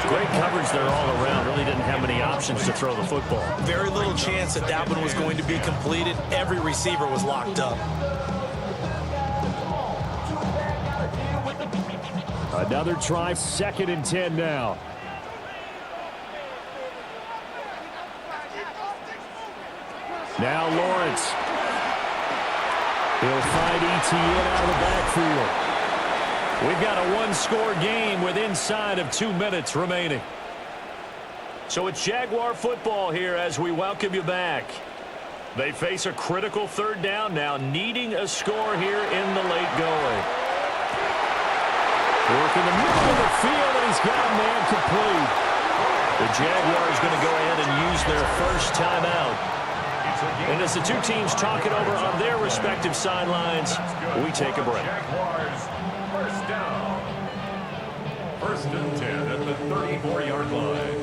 Great coverage there all around. Really didn't have many options to throw the football. Very little chance that that one was going to be completed. Every receiver was locked up. Another try, 2nd and 10 now. Now Lawrence. He'll find Etienne out of the backfield. We've got a one-score game with inside of 2 minutes remaining. So it's Jaguar football here as we welcome you back. They face a critical 3rd down now, needing a score here in the late going. Work in the middle of the field, and he's got a man complete. The Jaguars going to go ahead and use their first timeout. And as the two teams talk it over on their respective sidelines, we take a break. Jaguars first down. 1st and 10 at the 34-yard line.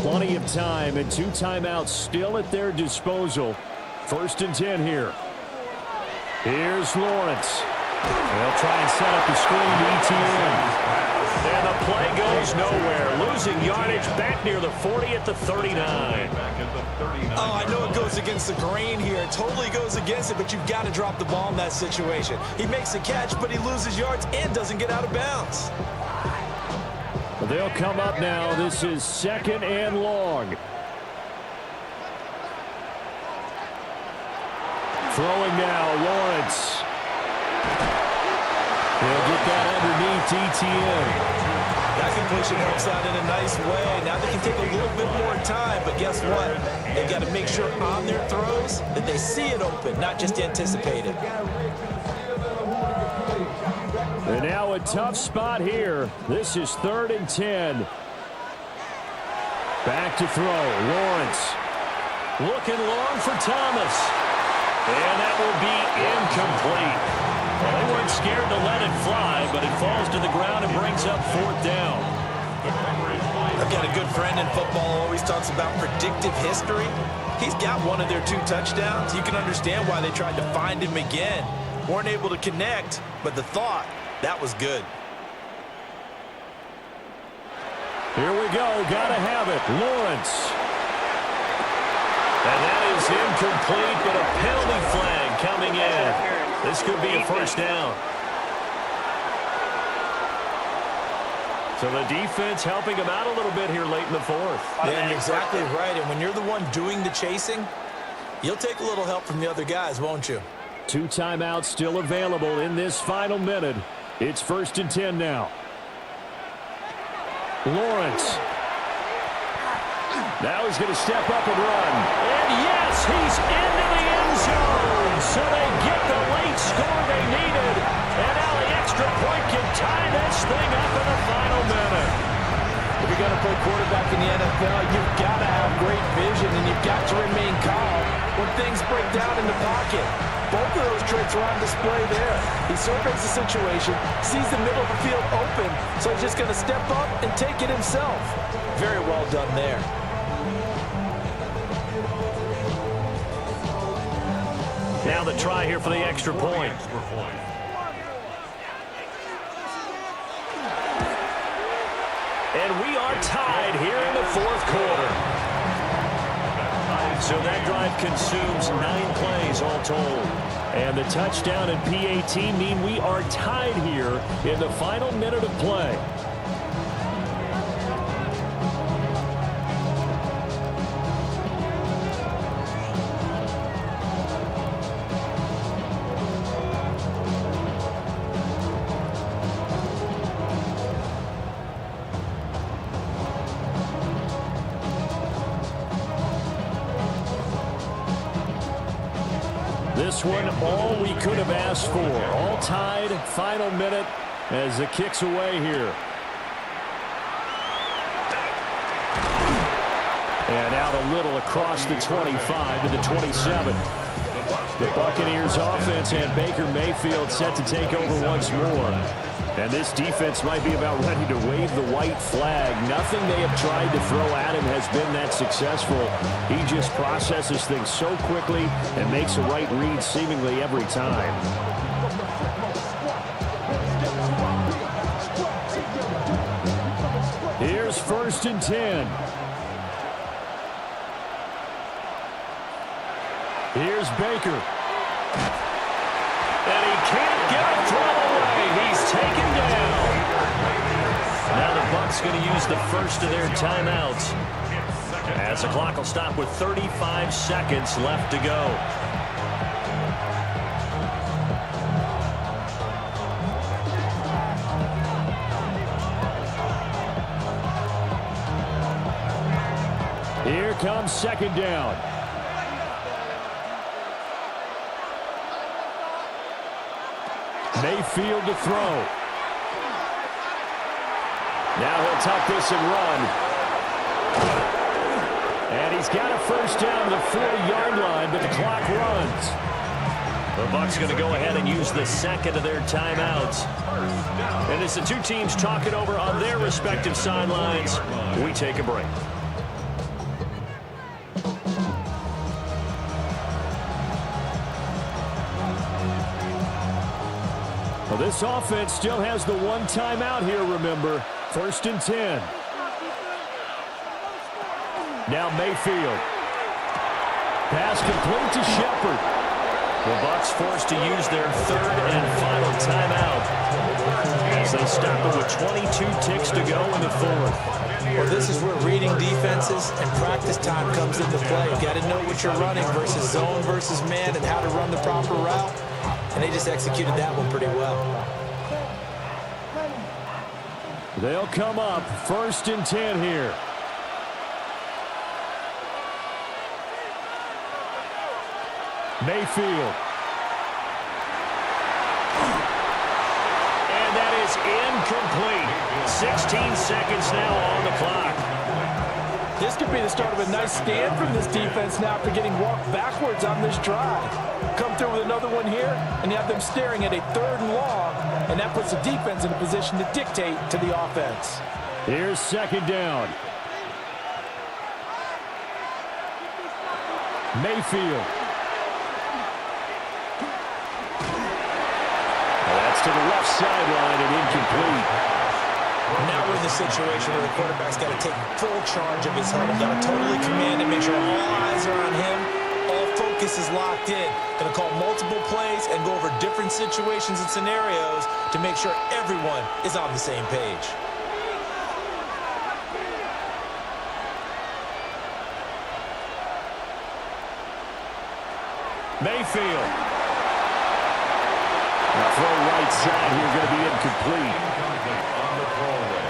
Plenty of time and 2 timeouts still at their disposal. 1st and 10 here. Here's Lawrence. They'll try and set up the screen to Etienne. And the play goes nowhere. Losing yardage back near the 40 at the 39. Oh, I know it goes against the grain here. It totally goes against it, but you've got to drop the ball in that situation. He makes a catch, but he loses yards and doesn't get out of bounds. They'll come up now. This is 2nd and long. Throwing now, Lawrence. He'll get that underneath Etienne. That could completion works out in a nice way. Now they can take a little bit more time, but guess what? They've got to make sure on their throws that they see it open, not just anticipate it. And now a tough spot here. This is 3rd and 10. Back to throw. Lawrence. Looking long for Thomas. And that will be incomplete. Well, they weren't scared to let it fly, but it falls to the ground and brings up 4th down. I've got a good friend in football who always talks about predictive history. He's got one of their 2 touchdowns. You can understand why they tried to find him again. Weren't able to connect, but the thought, that was good. Here we go. Gotta have it. Lawrence. And that is incomplete, but a penalty flag coming in. This could be a 1st down. So the defense helping him out a little bit here late in the 4th. Yeah, you're exactly right. And when you're the one doing the chasing, you'll take a little help from the other guys, won't you? 2 timeouts still available in this final minute. It's 1st and 10 now. Lawrence. Now he's going to step up and run. And yes, he's into the end zone. So they get the late score they needed. And now the extra point can tie this thing up in the final minute. If you're going to play quarterback in the NFL, you've got to have great vision and you've got to remain calm when things break down in the pocket. Both of those traits are on display there. He surveys the situation, sees the middle of the field open, so he's just going to step up and take it himself. Very well done there. Now the try here for the extra point. And we are tied here in the 4th quarter. So that drive consumes 9 plays all told. And the touchdown and PAT mean we are tied here in the final minute of play. This one, all we could have asked for. All tied, final minute as the kick's away here. And out a little across the 25 to the 27. The Buccaneers offense and Baker Mayfield set to take over once more. And this defense might be about ready to wave the white flag. Nothing they have tried to throw at him has been that successful. He just processes things so quickly and makes a right read seemingly every time. Here's 1st and 10. Here's Baker. And he can't get a throw away. He's taken down. Now the Bucs going to use the first of their timeouts, as the clock will stop with 35 seconds left to go. Here comes 2nd down. Mayfield to throw. Now he'll tuck this and run. And he's got a 1st down to the 40-yard line, but the clock runs. The Bucs going to go ahead and use the 2nd of their timeouts. And as the 2 teams talk it over on their respective sidelines, we take a break. Well, this offense still has the 1 timeout here, remember. 1st and 10. Now Mayfield. Pass complete to Shepard. The Bucs forced to use their 3rd and final timeout as they stop it with 22 ticks to go in the 4th. Well, this is where reading defenses and practice time comes into play. You got to know what you're running versus zone versus man and how to run the proper route. And they just executed that one pretty well. They'll come up 1st and 10 here. Mayfield. And that is incomplete. 16 seconds now on the clock. This could be the start of a nice stand from this defense now after getting walked backwards on this drive. Come through with another one here, and you have them staring at a 3rd and long, and that puts the defense in a position to dictate to the offense. Here's 2nd down. Mayfield. That's to the left sideline and incomplete. Now we're in the situation where the quarterback's got to take full charge of his huddle. Got to totally command it, make sure all eyes are on him. All focus is locked in. Going to call multiple plays and go over different situations and scenarios to make sure everyone is on the same page. Mayfield. Throw right side here, going to be incomplete.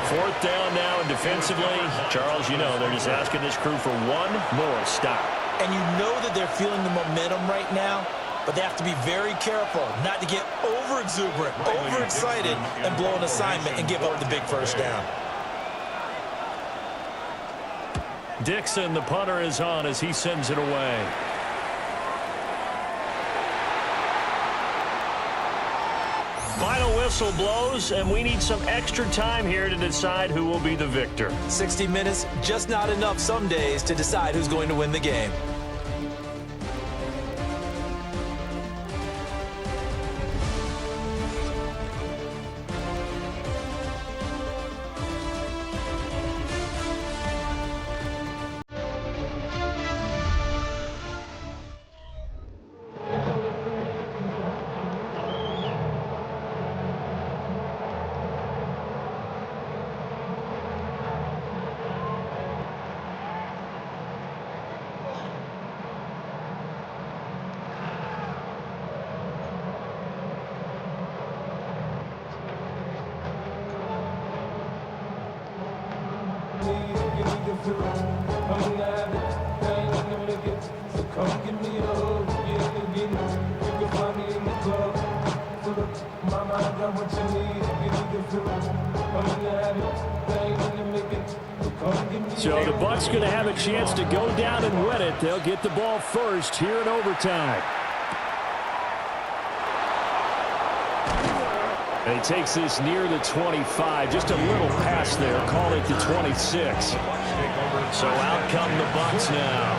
4th down now, and defensively, Charles, you know, they're just asking this crew for one more stop. And you know that they're feeling the momentum right now, but they have to be very careful not to get over-exuberant, overexcited, and blow an assignment and give up the big 1st down. Dixon, the punter, is on as he sends it away. Final whistle blows, and we need some extra time here to decide who will be the victor. 60 minutes, just not enough some days to decide who's going to win the game. So the Bucs going to have a chance to go down and win it. They'll get the ball first here in overtime. And he takes this near the 25. Just a little pass there. Call it the 26. So out come the Bucs now.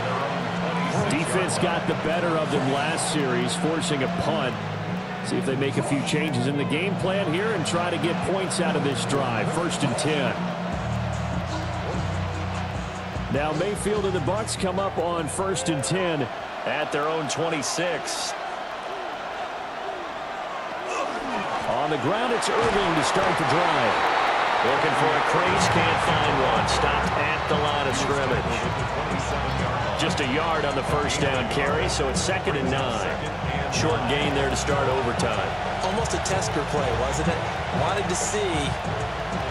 Defense got the better of them last series, forcing a punt. See if they make a few changes in the game plan here and try to get points out of this drive. 1st and 10. Now Mayfield and the Bucs come up on 1st and 10 at their own 26. On the ground, it's Irving to start the drive. Looking for a crease, can't find one. Stopped at the line of scrimmage. Just a yard on the 1st down carry, so it's 2nd and 9. Short gain there to start overtime. Almost a tester play, wasn't it? Wanted to see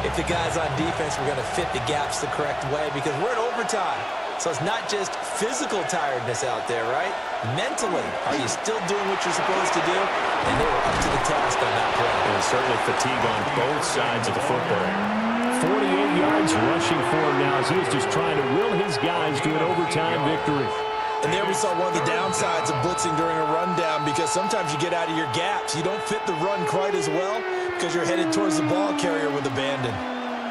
if the guys on defense were going to fit the gaps the correct way, because we're in overtime. So it's not just physical tiredness out there, right? Mentally, are you still doing what you're supposed to do? And they were up to the task on that play. And certainly fatigue on both sides of the football. 48 yards rushing for him now as he is just trying to will his guys to an overtime victory. And there we saw one of the downsides of blitzing during a rundown, because sometimes you get out of your gaps. You don't fit the run quite as well because you're headed towards the ball carrier with abandon.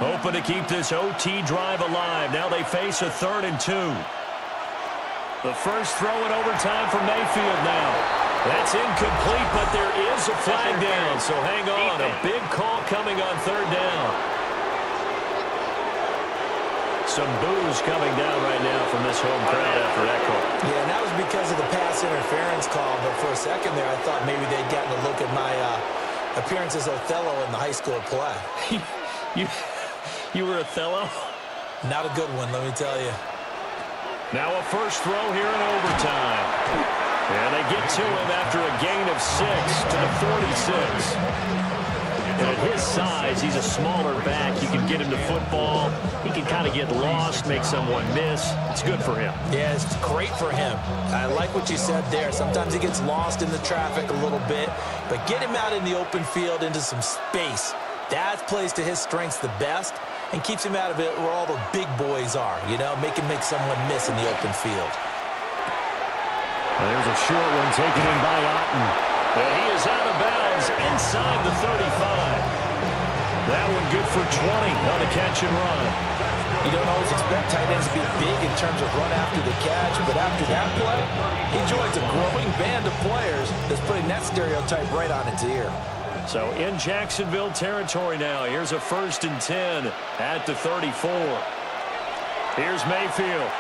Hoping to keep this OT drive alive. Now they face a 3rd and 2. The first throw in overtime for Mayfield now. That's incomplete, but there is a flag down, so hang on. A big call coming on 3rd down. Some boos coming down right now from this home crowd after that call. Yeah, and that was because of the pass interference call, but for a second there I thought maybe they'd gotten a look at my appearance as Othello in the high school play. You were Othello? Not a good one, let me tell you. Now a first throw here in overtime. And they get to him after a gain of 6 to the 46. And at his size, he's a smaller back. You can get him to football. He can kind of get lost, make someone miss. It's good for him. Yeah, it's great for him. I like what you said there. Sometimes he gets lost in the traffic a little bit, but get him out in the open field into some space. That plays to his strengths the best and keeps him out of it where all the big boys are, you know, make someone miss in the open field. Well, there's a short one taken in by Otten. And he is out of bounds inside the 35. That one good for 20 on the catch and run. You don't always expect tight ends to be big in terms of run after the catch, but after that play, he joins a growing band of players that's putting that stereotype right on its ear. So in Jacksonville territory now, here's a 1st and 10 at the 34. Here's Mayfield.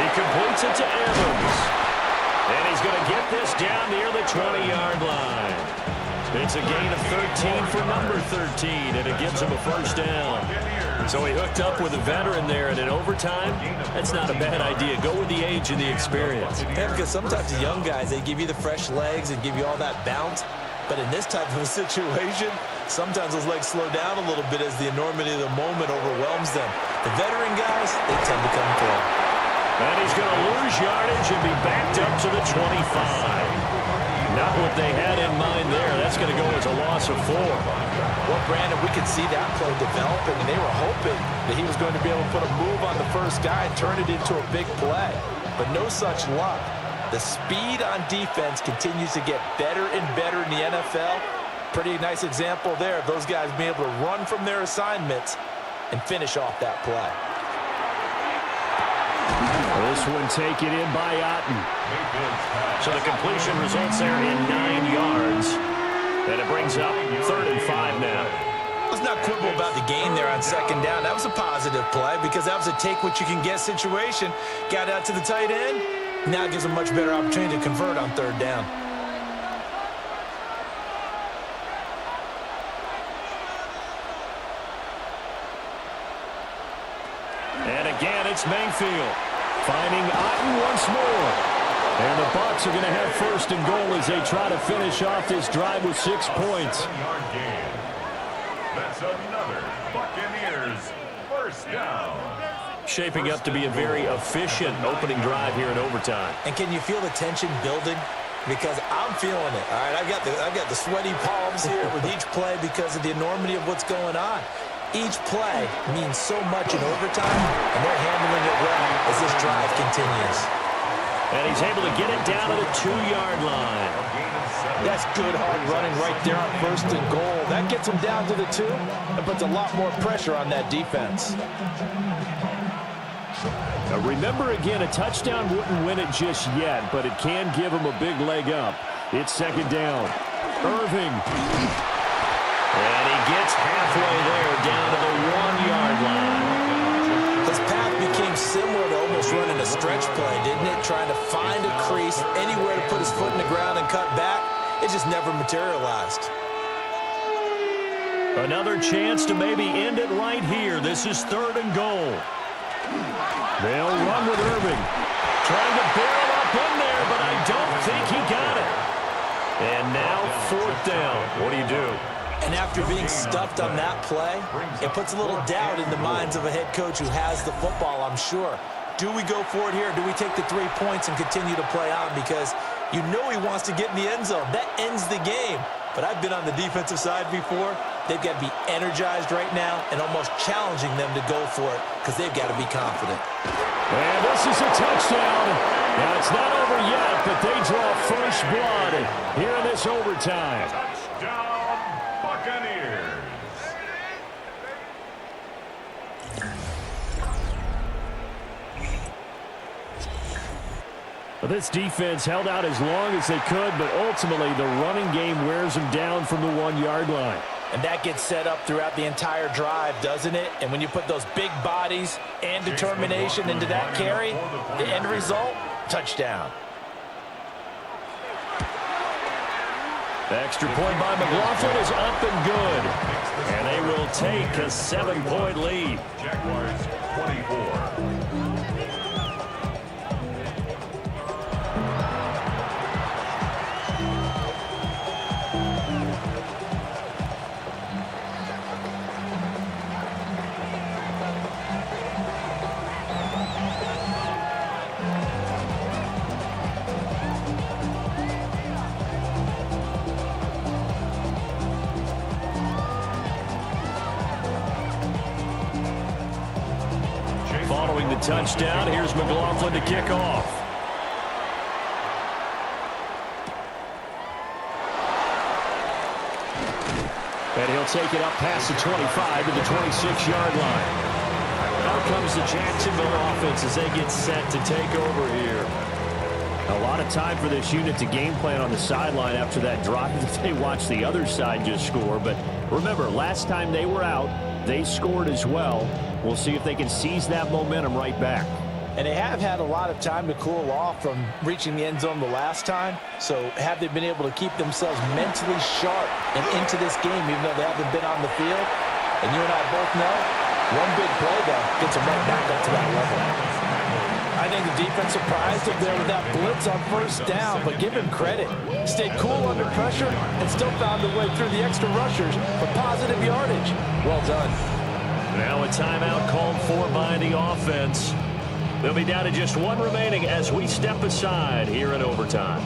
He completes it to Evans. And he's going to get this down near the 20-yard line. It's a gain of 13 for number 13, and it gives him a 1st down. So he hooked up with a veteran there, and in overtime, that's not a bad idea. Go with the age and the experience. Yeah, because sometimes the young guys, they give you the fresh legs and give you all that bounce. But in this type of a situation, sometimes those legs slow down a little bit as the enormity of the moment overwhelms them. The veteran guys, they tend to come through. And he's going to lose yardage and be backed up to the 25. Not what they had in mind there. That's going to go as a loss of 4. Well, Brandon, we could see that play developing, and they were hoping that he was going to be able to put a move on the first guy and turn it into a big play. But no such luck. The speed on defense continues to get better and better in the NFL. Pretty nice example there of those guys being able to run from their assignments and finish off that play. This one taken in by Otten. So the completion results there in 9 yards. And it brings up 3rd and 5 now. Let's not quibble about the gain there on 2nd down. That was a positive play because that was a take-what-you-can-get situation. Got out to the tight end. Now it gives a much better opportunity to convert on 3rd down. And again, it's Mayfield. Finding Otten once more. And the Bucs are going to have 1st and goal as they try to finish off this drive with 6 points. That's another Buccaneers 1st down. Shaping up to be a very efficient opening drive here in overtime. And can you feel the tension building? Because I'm feeling it. All right, I've got the sweaty palms here with each play because of the enormity of what's going on. Each play means so much in overtime, and they're handling it well as this drive continues. And he's able to get it down to the 2-yard line. That's good hard running right there on 1st and goal. That gets them down to the 2 and puts a lot more pressure on that defense. Now remember again, a touchdown wouldn't win it just yet, but it can give them a big leg up. It's 2nd down. Irving. And he gets halfway there down to the 1-yard line. His path became similar to almost running a stretch play, didn't it? Trying to find a crease, anywhere to put his foot in the ground and cut back. It just never materialized. Another chance to maybe end it right here. This is 3rd and goal. They'll run with Irving. Trying to barrel up in there, but I don't think he got it. And now 4th down. What do you do? And after being stuffed on that play, it puts a little doubt in the minds of a head coach who has the football, I'm sure. Do we go for it here? Do we take the 3 points and continue to play on? Because you know he wants to get in the end zone. That ends the game. But I've been on the defensive side before. They've got to be energized right now and almost challenging them to go for it because they've got to be confident. And this is a touchdown. Now, it's not over yet, but they draw first blood here in this overtime. Touchdown, Buccaneers. Well, this defense held out as long as they could, but ultimately the running game wears them down from the 1-yard line. And that gets set up throughout the entire drive, doesn't it? And when you put those big bodies and determination into that carry, the end result, touchdown. The extra point by McLaughlin is up and good. And they will take a 7-point lead. Jaguars 24. the touchdown. Here's McLaughlin to kick off. And he'll take it up past the 25 to the 26-yard line. Out comes the Jacksonville offense as they get set to take over here. A lot of time for this unit to game plan on the sideline after that drive that they watched the other side just score. But remember, last time they were out, they scored as well. We'll see if they can seize that momentum right back. And they have had a lot of time to cool off from reaching the end zone the last time. So have they been able to keep themselves mentally sharp and into this game, even though they haven't been on the field? And you and I both know, one big play, though, gets them right back up to that level. I think the defense surprised him there with that blitz on first down, but give him credit. Stayed cool under pressure and still found a way through the extra rushers for positive yardage. Well done. Now a timeout called for by the offense. They'll be down to just one remaining as we step aside here in overtime.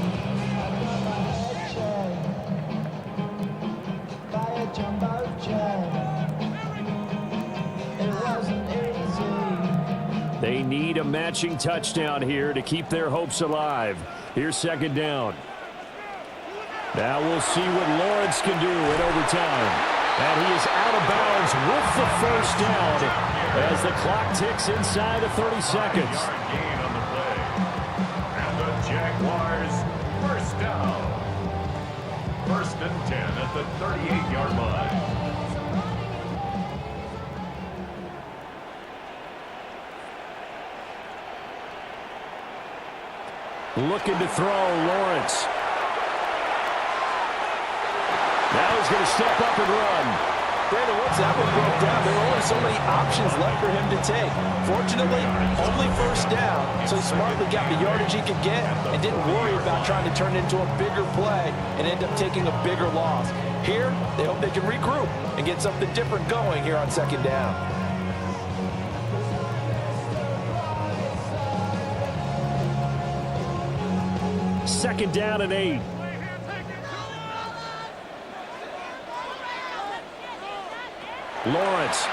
They need a matching touchdown here to keep their hopes alive. Here's second down. Now we'll see what Lawrence can do in overtime. And he is out of bounds with the first down as the clock ticks inside of 30 seconds. Gain on the play. And the Jaguars first down. 1st and 10 at the 38-yard line. Looking to throw, Lawrence. Now he's going to step up and run. Brandon, once that one broke down, there were only so many options left for him to take. Fortunately, only first down, so he smartly got the yardage he could get and didn't worry about trying to turn it into a bigger play and end up taking a bigger loss. Here, they hope they can regroup and get something different going here on second down. Second down and 8. Lawrence.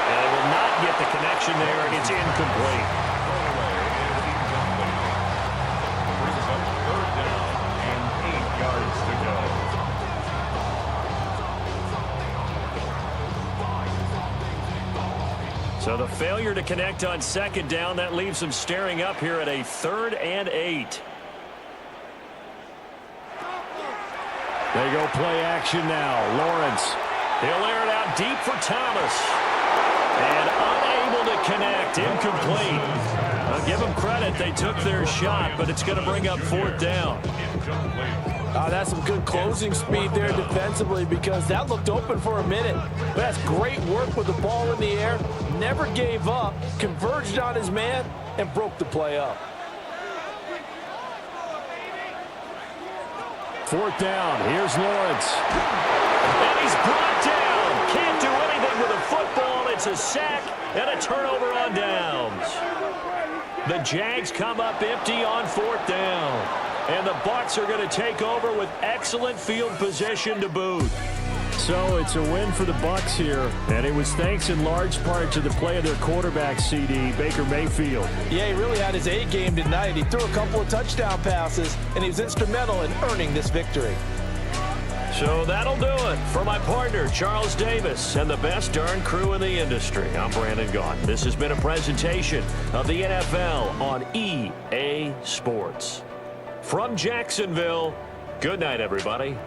And it will not get the connection there. It's incomplete. Brings up 3rd down and 8 yards to go. So the failure to connect on second down, that leaves them staring up here at a 3rd and 8. They go play action now. Lawrence. He'll air it out deep for Thomas. And unable to connect. Incomplete. I'll give them credit. They took their shot, but it's going to bring up 4th down. That's some good closing speed there defensively because that looked open for a minute. But that's great work with the ball in the air. Never gave up. Converged on his man and broke the play up. 4th down. Here's Lawrence. And he's brought down. Can't do anything with a football. It's a sack and a turnover on downs. The Jags come up empty on 4th down. And the Bucs are going to take over with excellent field position to boot. So it's a win for the Bucs here, and it was thanks in large part to the play of their quarterback, CD, Baker Mayfield. Yeah, he really had his A game tonight. He threw a couple of touchdown passes, and he was instrumental in earning this victory. So that'll do it for my partner, Charles Davis, and the best darn crew in the industry. I'm Brandon Gaughan. This has been a presentation of the NFL on EA Sports. From Jacksonville, good night, everybody.